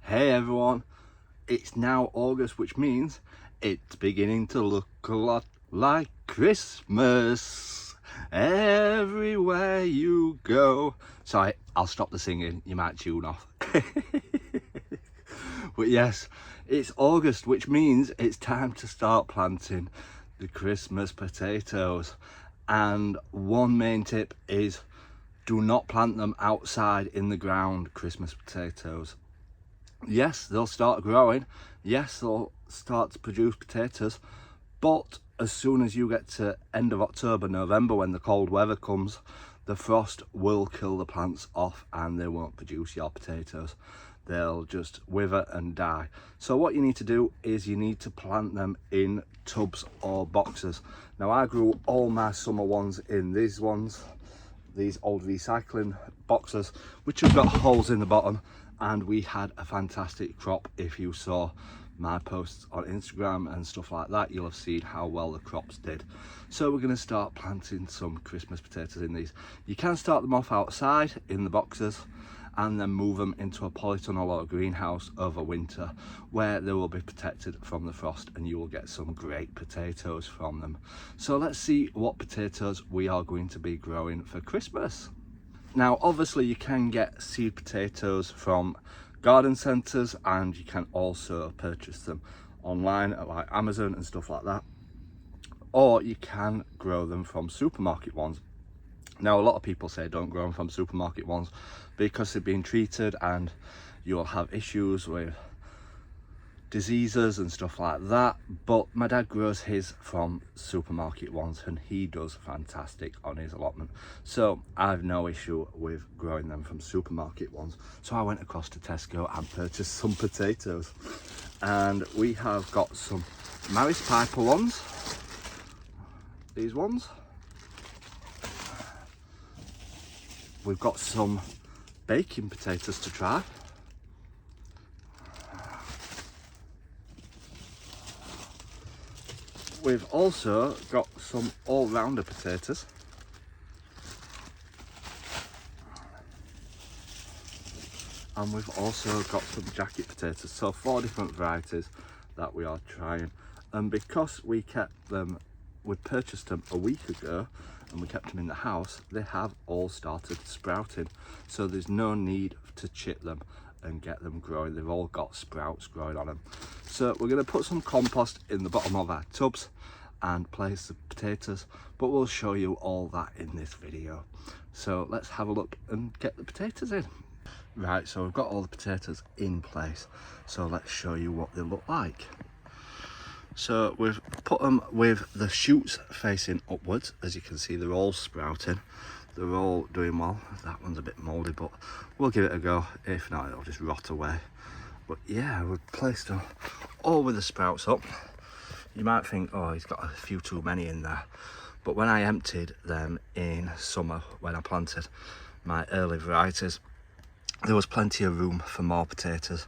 Hey everyone, it's now August, which means it's beginning to look a lot like Christmas everywhere you go. Sorry, I'll stop the singing, you might tune off. But yes, it's August, which means it's time to start planting the Christmas potatoes. And one main tip is do not plant them outside in the ground, Christmas potatoes. Yes, they'll start growing. Yes, they'll start to produce potatoes. But as soon as you get to end of October, November, when the cold weather comes, the frost will kill the plants off and they won't produce your potatoes. They'll just wither and die. So what you need to do is you need to plant them in tubs or boxes. Now I grew all my summer ones in these ones, these old recycling boxes, which have got holes in the bottom, and we had a fantastic crop. If you saw my posts on Instagram and stuff like that, you'll have seen how well the crops did. So we're going to start planting some Christmas potatoes in these. You can start them off outside in the boxes and then move them into a polytunnel or a greenhouse over winter, where they will be protected from the frost and you will get some great potatoes from them. So let's see what potatoes we are going to be growing for Christmas. Now obviously you can get seed potatoes from garden centres, and you can also purchase them online at like Amazon and stuff like that, or you can grow them from supermarket ones. Now a lot of people say don't grow them from supermarket ones because they've been treated and you'll have issues with diseases and stuff like that, but my dad grows his from supermarket ones and he does fantastic on his allotment, so I've no issue with growing them from supermarket ones. So I went across to Tesco and purchased some potatoes, and we have got some Maris Piper ones, these ones. We've got some baking potatoes to try. We've also got some all-rounder potatoes. And we've also got some jacket potatoes. So 4 different varieties that we are trying. And because we purchased them a week ago and we kept them in the house, they have all started sprouting. So there's no need to chip them and get them growing. They've all got sprouts growing on them. So we're going to put some compost in the bottom of our tubs and place the potatoes, but we'll show you all that in this video. So let's have a look and get the potatoes in. Right, so we've got all the potatoes in place, so let's show you what they look like. So we've put them with the shoots facing upwards. As you can see, they're all sprouting. They're all doing well. That one's a bit mouldy, but we'll give it a go. If not, it'll just rot away. But yeah, we've placed them all with the sprouts up. You might think, oh, he's got a few too many in there. But when I emptied them in summer, when I planted my early varieties, there was plenty of room for more potatoes.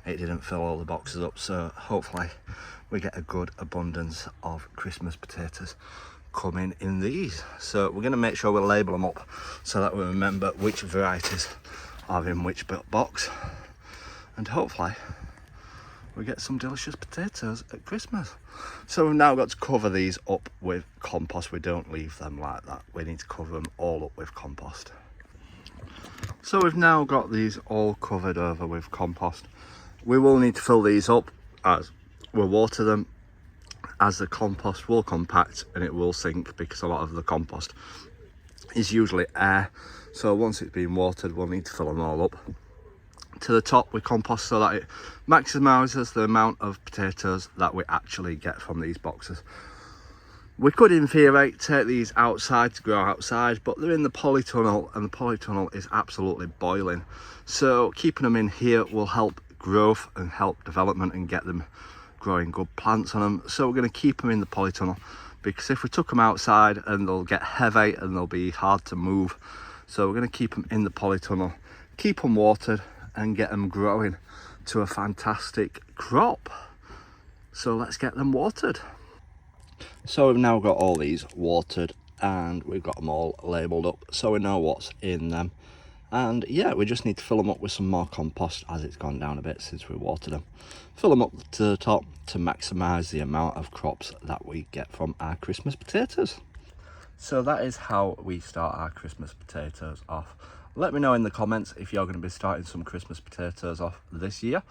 It didn't fill all the boxes up, so hopefully we get a good abundance of Christmas potatoes coming in these. So we're going to make sure we label them up so that we remember which varieties are in which box, and hopefully we get some delicious potatoes at Christmas. So we've now got to cover these up with compost. We don't leave them like that. We need to cover them all up with compost. So we've now got these all covered over with compost. We will need to fill these up as we'll water them, as the compost will compact and it will sink, because a lot of the compost is usually air. So once it's been watered, we'll need to fill them all up to the top with compost so that it maximises the amount of potatoes that we actually get from these boxes. We could, in theory, take these outside to grow outside, but they're in the polytunnel and the polytunnel is absolutely boiling. So keeping them in here will help growth and help development and get them growing good plants on them. So we're going to keep them in the polytunnel, because if we took them outside and they'll get heavy and they'll be hard to move. So we're going to keep them in the polytunnel, keep them watered and get them growing to a fantastic crop. So let's get them watered. So we've now got all these watered and we've got them all labelled up so we know what's in them, And yeah, we just need to fill them up with some more compost as it's gone down a bit since we watered them. Fill them up to the top to maximise the amount of crops that we get from our Christmas potatoes. So that is how we start our Christmas potatoes off. Let me know in the comments if you're going to be starting some Christmas potatoes off this year,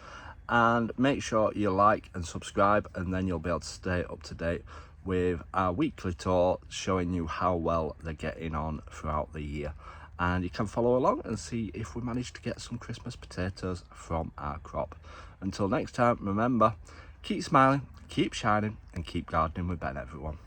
and make sure you like and subscribe, and then you'll be able to stay up to date with our weekly tour showing you how well they're getting on throughout the year. And you can follow along and see if we manage to get some Christmas potatoes from our crop. Until next time, remember, keep smiling, keep shining, and keep gardening with Ben, everyone.